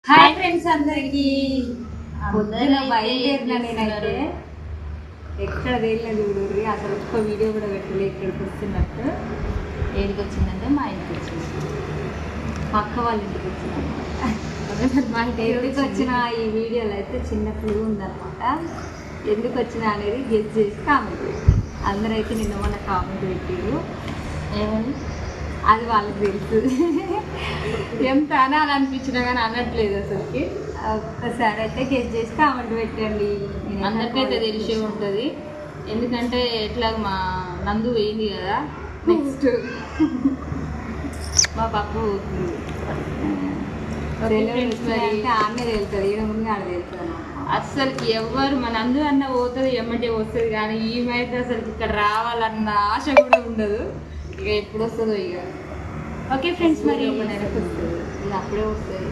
Hi friends అందరికి పొద్దున బయలుదేరిన నేనైతే ఎక్కడ తేలిన చూడరు అసలు ఒక్క వీడియో కూడా పెట్టలే ఇక్కడికి వస్తున్నట్టు. ఏడికి వచ్చిందంటే మా ఇంటికి వచ్చింది, పక్క వాళ్ళ ఇంటికి వచ్చిన మా ఇంటికి ఎందుకు వచ్చిన ఈ వీడియోలో అయితే చిన్న క్లూ ఉందన్నమాట. ఎందుకు వచ్చినా అనేది గెస్ చేసి కామెంట్ పెట్టి అందరైతే నిన్న మొన్న కామెంట్ పెట్టిరు ఏమని అది వాళ్ళకి తెలుసు. ఎంత అనాలనిపించినా కానీ అనట్లేదు అసలుకి. ఒక్కసారి అయితే గెస్ చేసి కామెంట్ పెట్టండి. అందరికైతే తెలిసే ఉంటుంది, ఎందుకంటే ఎట్లా మా నందు వేయింది కదా. నెక్స్ట్ మా పప్పు అంటే ఆమె తెలుస్తుంది, ఈడ ముందు ఆడ తెలుస్తుంది. అస్సలకి ఎవరు మన నందు అన్న పోతుంది ఎమ్మటే వస్తుంది, కానీ ఈమెయితే అసలు ఇక్కడ రావాలన్న ఆశ కూడా ఉండదు. ఇక ఎప్పుడు వస్తుందో ఇక. ఓకే ఫ్రెండ్స్, మరి ఒక నెలకు వస్తుంది, ఇక అప్పుడే వస్తుంది.